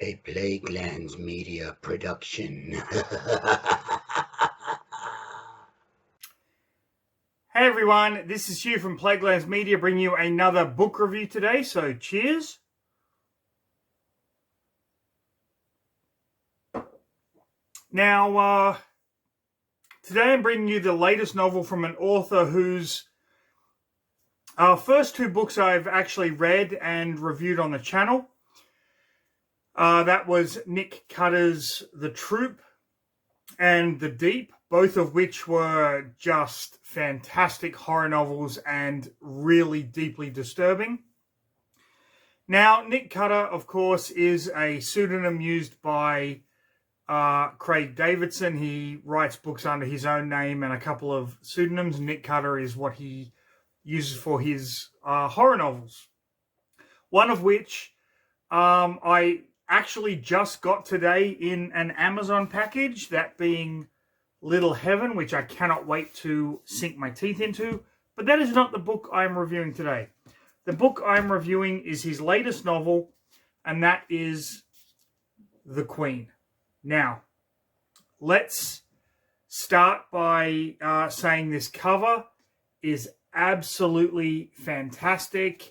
A Plaguelands Media production. Hey everyone, this is Hugh from Plaguelands Media bringing you another book review today, so cheers. Now, today I'm bringing you the latest novel from an author whose first two books I've actually read and reviewed on the channel. That was Nick Cutter's The Troop and The Deep, both of which were just fantastic horror novels and really deeply disturbing. Now, Nick Cutter, of course, is a pseudonym used by Craig Davidson. He writes books under his own name and a couple of pseudonyms. Nick Cutter is what he uses for his horror novels. One of which I actually just got today in an Amazon package, that being Little Heaven, which I cannot wait to sink my teeth into. But that is not the book I'm reviewing today. The book I'm reviewing is his latest novel, and that is The Queen. Now, let's start by saying this cover is absolutely fantastic.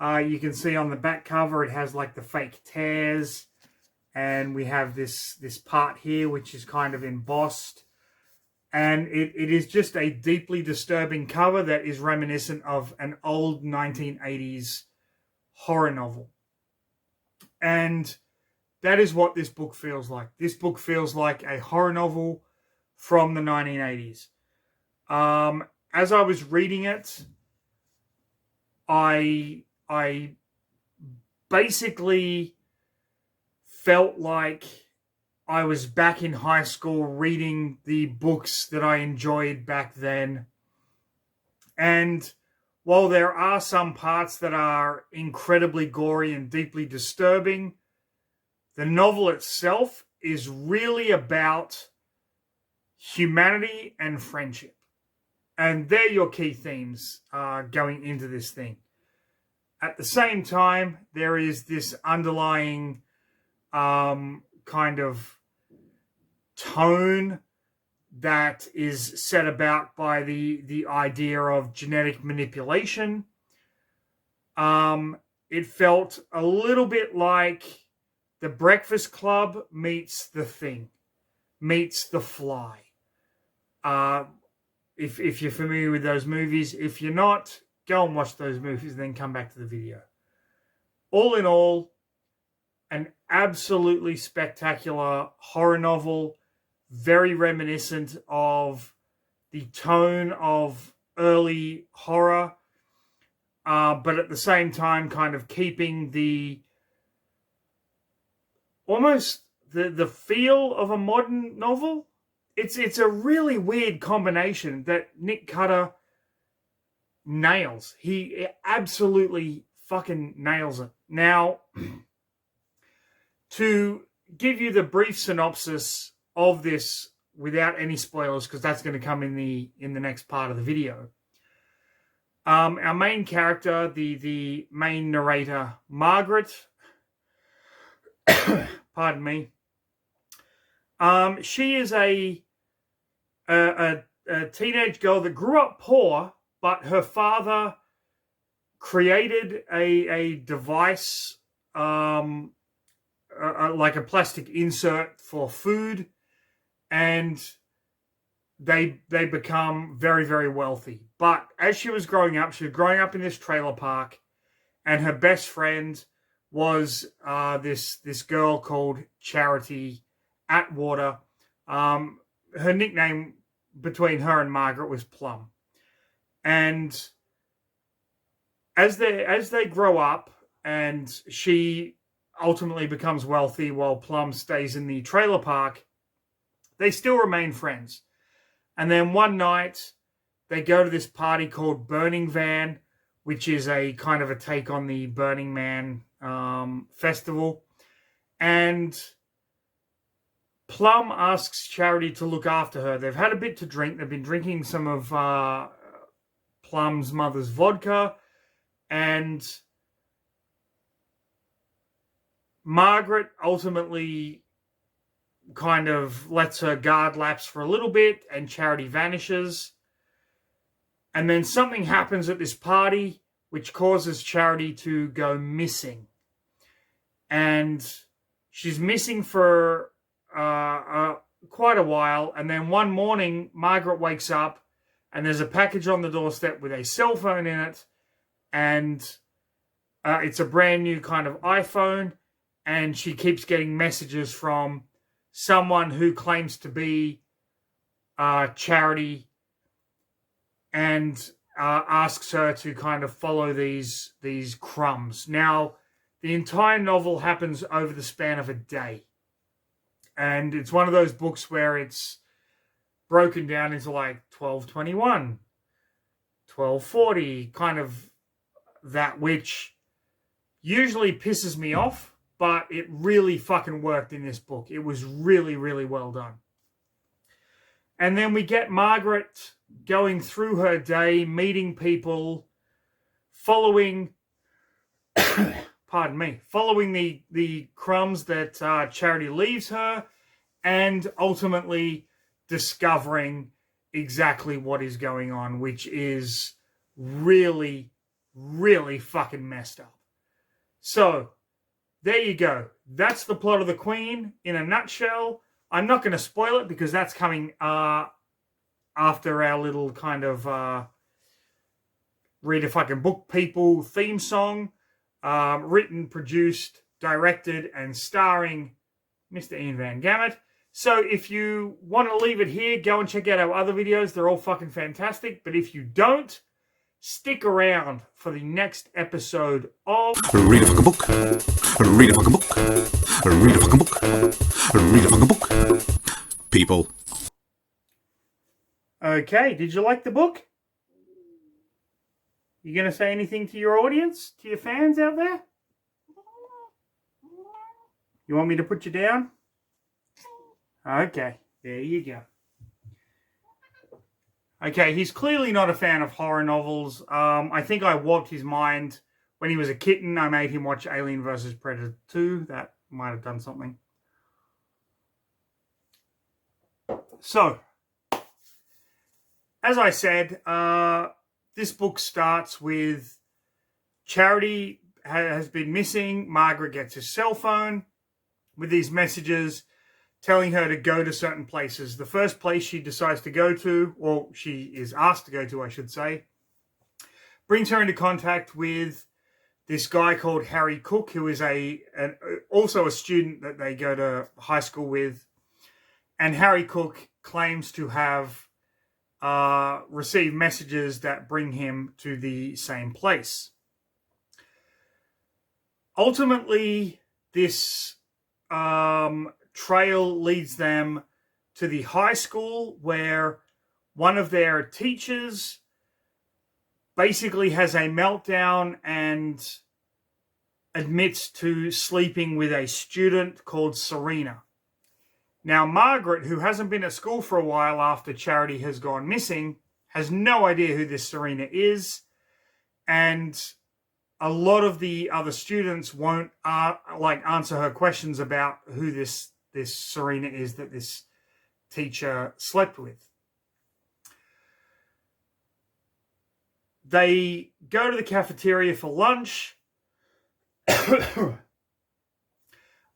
You can see on the back cover it has like the fake tears, and we have this part here which is kind of embossed. And it is just a deeply disturbing cover that is reminiscent of an old 1980s horror novel. And that is what this book feels like. This book feels like a horror novel from the 1980s. As I was reading it, I basically felt like I was back in high school reading the books that I enjoyed back then. And while there are some parts that are incredibly gory and deeply disturbing, the novel itself is really about humanity and friendship. And they're your key themes going into this thing. At the same time, there is this underlying kind of tone that is set about by the idea of genetic manipulation. It felt a little bit like The Breakfast Club meets The Thing, meets The Fly. If you're familiar with those movies, if you're not, go and watch those movies and then come back to the video. All in all, an absolutely spectacular horror novel, very reminiscent of the tone of early horror, but at the same time kind of keeping almost the feel of a modern novel. It's a really weird combination that Nick Cutter nails. He absolutely fucking nails it. Now, to give you the brief synopsis of this without any spoilers, because that's going to come in the next part of the video. Our main character, the main narrator, Margaret, pardon me, she is a teenage girl that grew up poor, but her father created a device, like a plastic insert for food, and they become very, very wealthy. But as she was growing up in this trailer park, and her best friend was this girl called Charity Atwater. Her nickname between her and Margaret was Plum. And as they grow up, and she ultimately becomes wealthy while Plum stays in the trailer park, they still remain friends. And then one night, they go to this party called Burning Van, which is a kind of a take on the Burning Man festival. And Plum asks Charity to look after her. They've had a bit to drink. They've been drinking some of Plum's mother's vodka. And Margaret ultimately kind of lets her guard lapse for a little bit, and Charity vanishes. And then something happens at this party which causes Charity to go missing. And she's missing for quite a while. And then one morning, Margaret wakes up and there's a package on the doorstep with a cell phone in it. And it's a brand new kind of iPhone. And she keeps getting messages from someone who claims to be Charity, and asks her to kind of follow these crumbs. Now, the entire novel happens over the span of a day. And it's one of those books where it's broken down into like 12:21, 12:40, kind of that, which usually pisses me off, but it really fucking worked in this book. It was really, really well done. And then we get Margaret going through her day, meeting people, following the crumbs that Charity leaves her, and ultimately discovering exactly what is going on, which is really, really fucking messed up. So, there you go. That's the plot of The Queen in a nutshell. I'm not going to spoil it because that's coming after our little kind of read a fucking book people theme song. Written, produced, directed, and starring Mr. Ian Van Gammet. So if you want to leave it here, go and check out our other videos. They're all fucking fantastic. But if you don't, stick around for the next episode of Read a fucking book. Read a fucking book. Read a fucking book. Read a fucking book. People. Okay, did you like the book? You going to say anything to your audience, to your fans out there? You want me to put you down? Okay, there you go. Okay, he's clearly not a fan of horror novels. I think I warped his mind. When he was a kitten, I made him watch Alien vs. Predator 2. That might have done something. So, as I said, this book starts with Charity has been missing. Margaret gets his cell phone with these messages telling her to go to certain places. The first place she decides to go to, or she is asked to go to, I should say, brings her into contact with this guy called Harry Cook, who is also a student that they go to high school with. And Harry Cook claims to have received messages that bring him to the same place. Ultimately, this trail leads them to the high school where one of their teachers basically has a meltdown and admits to sleeping with a student called Serena. Now, Margaret, who hasn't been at school for a while after Charity has gone missing, has no idea who this Serena is, and a lot of the other students won't answer her questions about who this Serena is that this teacher slept with. They go to the cafeteria for lunch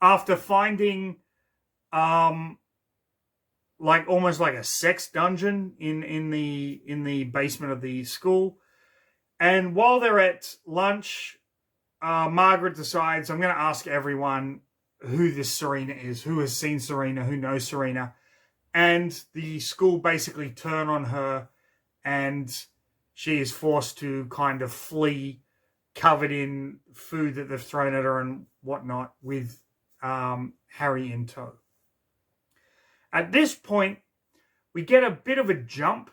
after finding almost like a sex dungeon in the basement of the school. And while they're at lunch, Margaret decides, I'm going to ask everyone who this Serena is, who has seen Serena, who knows Serena. And the school basically turn on her, and she is forced to kind of flee, covered in food that they've thrown at her and whatnot, with Harry in tow. At this point, we get a bit of a jump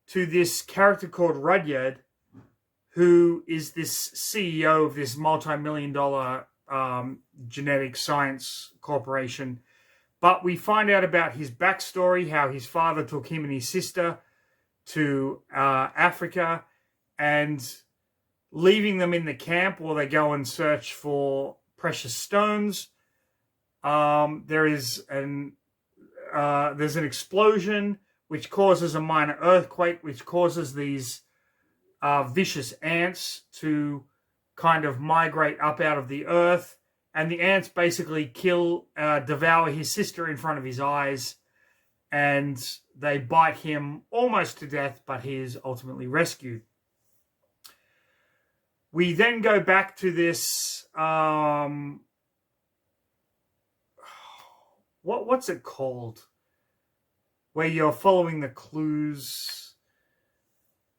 to this character called Rudyard, who is this CEO of this multi-million-dollar genetic science corporation. But we find out about his backstory, how his father took him and his sister to Africa, and leaving them in the camp while they go and search for precious stones, there's an explosion which causes a minor earthquake, which causes these vicious ants to kind of migrate up out of the earth, and the ants basically devour his sister in front of his eyes, and they bite him almost to death, but he is ultimately rescued. We then go back to this, what's it called? Where you're following the clues.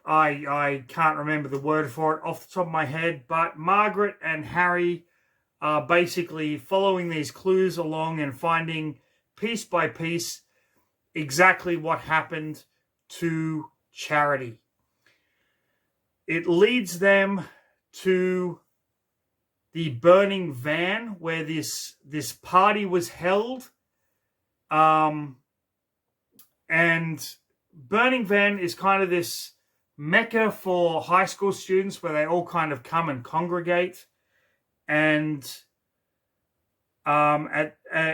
I can't remember the word for it off the top of my head, but Margaret and Harry are basically following these clues along and finding piece by piece exactly what happened to Charity. It leads them to the burning van where this party was held. And burning van is kind of this mecca for high school students where they all kind of come and congregate. And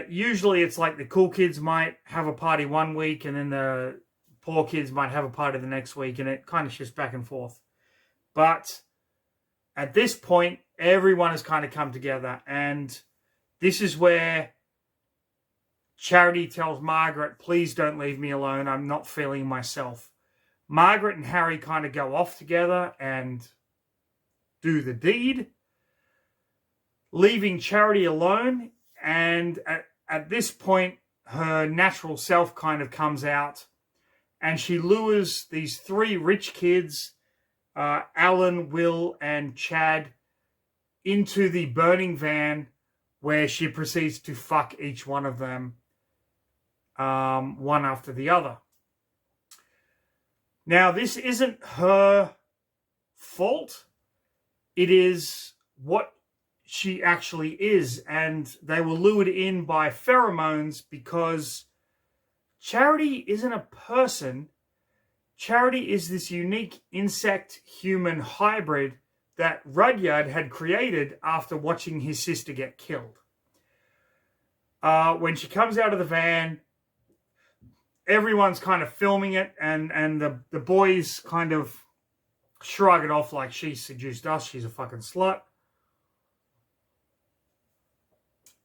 usually it's like the cool kids might have a party one week and then the poor kids might have a party the next week, and it kind of shifts back and forth. But at this point, everyone has kind of come together, and this is where Charity tells Margaret, please don't leave me alone. I'm not feeling myself. Margaret and Harry kind of go off together and do the deed, leaving Charity alone. And at this point, her natural self kind of comes out, and she lures these three rich kids, Alan, Will, and Chad, into the burning van, where she proceeds to fuck each one of them, one after the other. Now, this isn't her fault. It is what she actually is. And they were lured in by pheromones because Charity isn't a person. Charity is this unique insect-human hybrid that Rudyard had created after watching his sister get killed. When she comes out of the van, everyone's kind of filming it, and the boys kind of shrug it off like she seduced us, she's a fucking slut.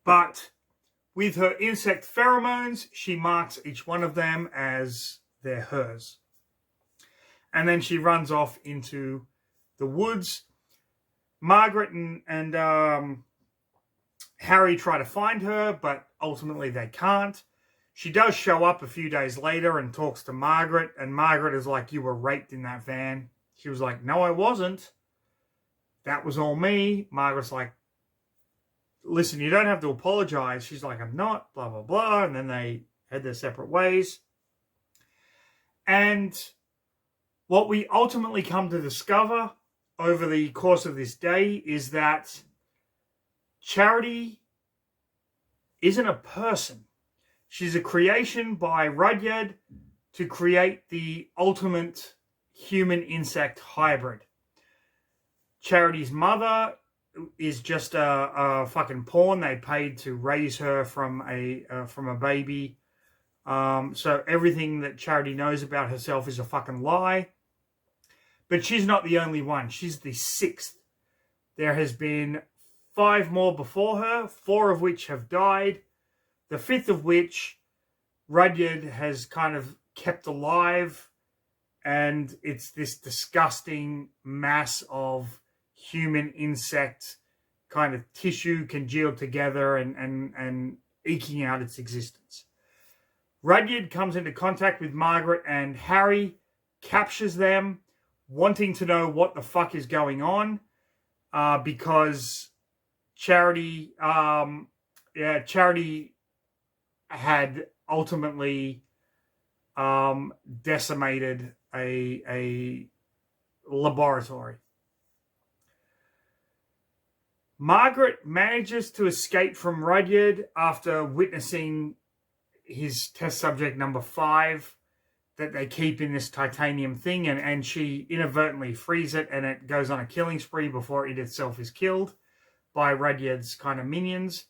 But with her insect pheromones, she marks each one of them as they're hers. And then she runs off into the woods. Margaret and Harry try to find her, but ultimately they can't. She does show up a few days later and talks to Margaret, and Margaret is like, you were raped in that van. She was like, no, I wasn't. That was all me. Margaret's like, listen, you don't have to apologize. She's like, I'm not, blah, blah, blah. And then they head their separate ways. And what we ultimately come to discover over the course of this day is that Charity isn't a person. She's a creation by Rudyard to create the ultimate human-insect hybrid. Charity's mother is just a fucking pawn. They paid to raise her from a baby. So everything that Charity knows about herself is a fucking lie. But she's not the only one. She's the sixth. There has been 5 more before her, 4 of which have died. The 5th of which Rudyard has kind of kept alive. And it's this disgusting mass of human insect kind of tissue congealed together and eking out its existence. Rudyard comes into contact with Margaret and Harry, captures them, wanting to know what the fuck is going on, because Charity had ultimately decimated a laboratory. Margaret manages to escape from Rudyard after witnessing his test subject number 5 that they keep in this titanium thing, and she inadvertently frees it, and it goes on a killing spree before it itself is killed by Rudyard's kind of minions.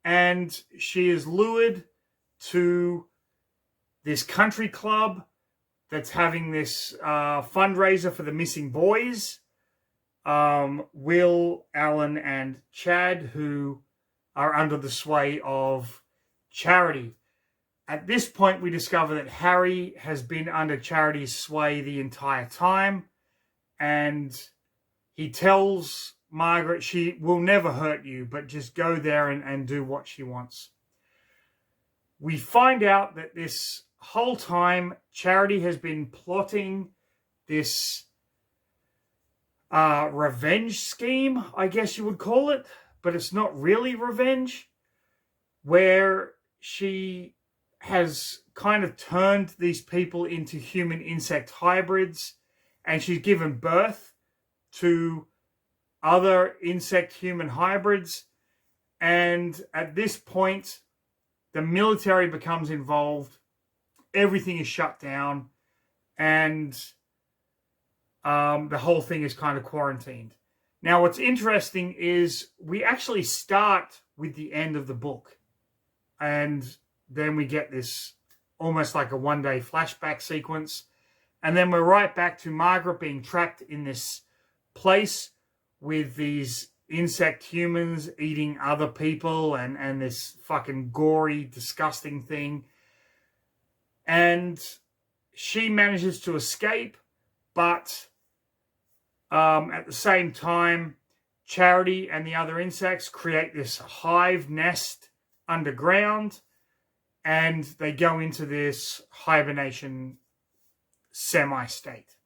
and she is lured to this country club that's having this fundraiser for the missing boys. Will, Alan, and Chad, who are under the sway of Charity. At this point, we discover that Harry has been under Charity's sway the entire time, and he tells Margaret she will never hurt you, but just go there and do what she wants. We find out that this whole time, Charity has been plotting this revenge scheme, I guess you would call it, but it's not really revenge, where she has kind of turned these people into human insect hybrids, and she's given birth to other insect human hybrids. And at this point, the military becomes involved. Everything is shut down, and the whole thing is kind of quarantined. Now, what's interesting is we actually start with the end of the book, and then we get this almost like a one-day flashback sequence, and then we're right back to Margaret being trapped in this place with these insect humans eating other people, and this fucking gory, disgusting thing. And she manages to escape, but at the same time, Charity and the other insects create this hive nest underground, and they go into this hibernation semi-state.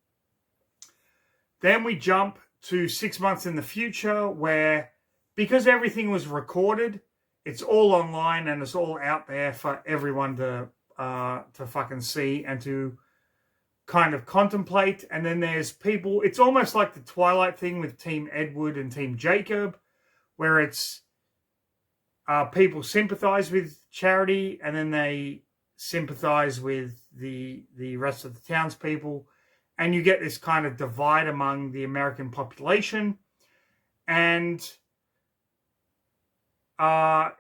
Then we jump to 6 months in the future, where, because everything was recorded, it's all online and it's all out there for everyone to fucking see and to kind of contemplate. And then there's people, it's almost like the Twilight thing with Team Edward and Team Jacob, where it's people sympathize with Charity, and then they sympathize with the rest of the townspeople, and you get this kind of divide among the American population. And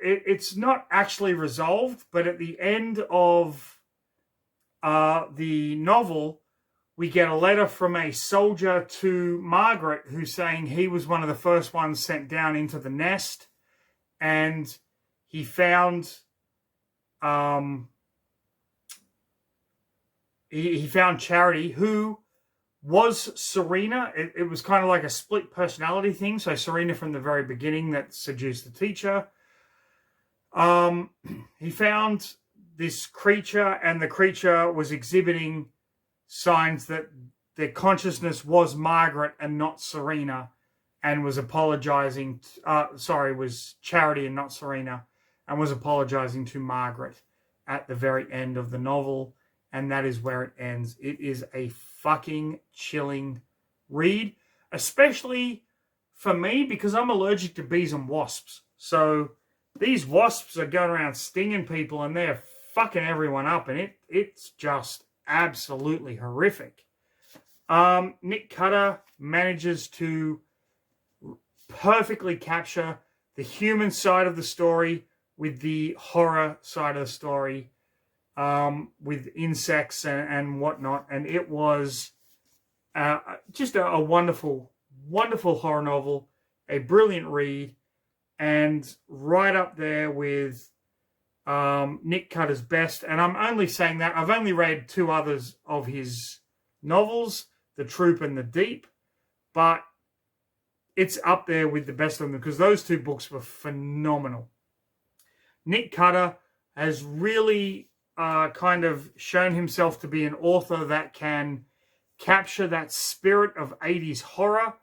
it's not actually resolved, but at the end of the novel, we get a letter from a soldier to Margaret who's saying he was one of the first ones sent down into the nest, and he found he found Charity, who was Serena. It was kind of like a split personality thing. So Serena from the very beginning that seduced the teacher. He found this creature, and the creature was exhibiting signs that their consciousness was Margaret and not Serena, and was apologizing. Was Charity and not Serena, and was apologizing to Margaret at the very end of the novel. And that is where it ends. It is a fucking chilling read, especially for me, because I'm allergic to bees and wasps. So these wasps are going around stinging people, and they're fucking everyone up, and it's just absolutely horrific. Nick Cutter manages to perfectly capture the human side of the story with the horror side of the story, with insects and whatnot. And it was just a wonderful, wonderful horror novel, a brilliant read, and right up there with Nick Cutter's best. And I'm only saying that. I've only read 2 others of his novels, The Troop and The Deep, but it's up there with the best of them, because those 2 books were phenomenal. Nick Cutter has really kind of shown himself to be an author that can capture that spirit of 80s horror.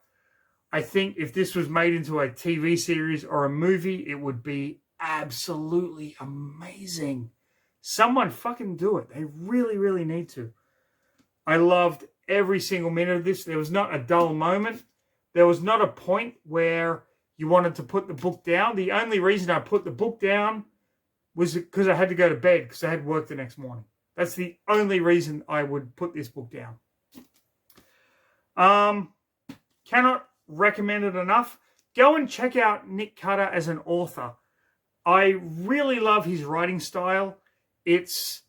I think if this was made into a TV series or a movie, it would be absolutely amazing. Someone fucking do it. They really, really need to. I loved every single minute of this. There was not a dull moment. There was not a point where you wanted to put the book down. The only reason I put the book down was because I had to go to bed because I had work the next morning. That's the only reason I would put this book down. Cannot recommend it enough. Go and check out Nick Cutter as an author. I really love his writing style. It's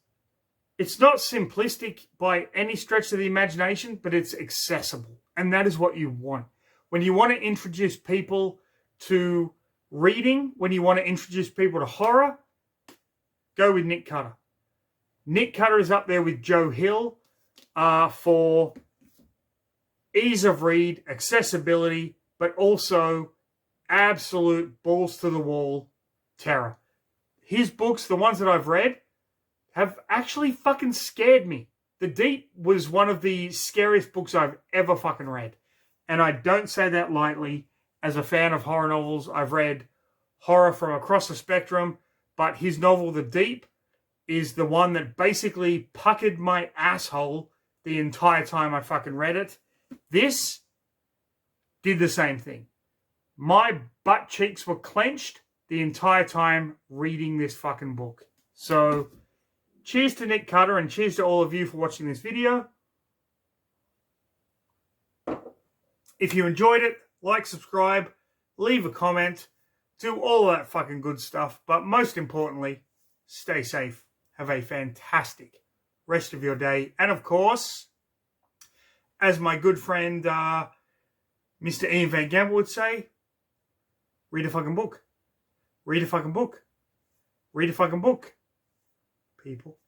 not simplistic by any stretch of the imagination, but it's accessible. And that is what you want. When you want to introduce people to reading, when you want to introduce people to horror, go with Nick Cutter. Nick Cutter is up there with Joe Hill for ease of read, accessibility, but also absolute balls to the wall terror. His books, the ones that I've read, have actually fucking scared me. The Deep was one of the scariest books I've ever fucking read. And I don't say that lightly. As a fan of horror novels, I've read horror from across the spectrum, but his novel, The Deep, is the one that basically puckered my asshole the entire time I fucking read it. This did the same thing. My butt cheeks were clenched the entire time reading this fucking book. So, cheers to Nick Cutter and cheers to all of you for watching this video. If you enjoyed it, like, subscribe, leave a comment, do all that fucking good stuff. But most importantly, stay safe. Have a fantastic rest of your day. And of course, as my good friend Mr. Ian Van Gamble would say, read a fucking book. Read a fucking book. Read a fucking book. People.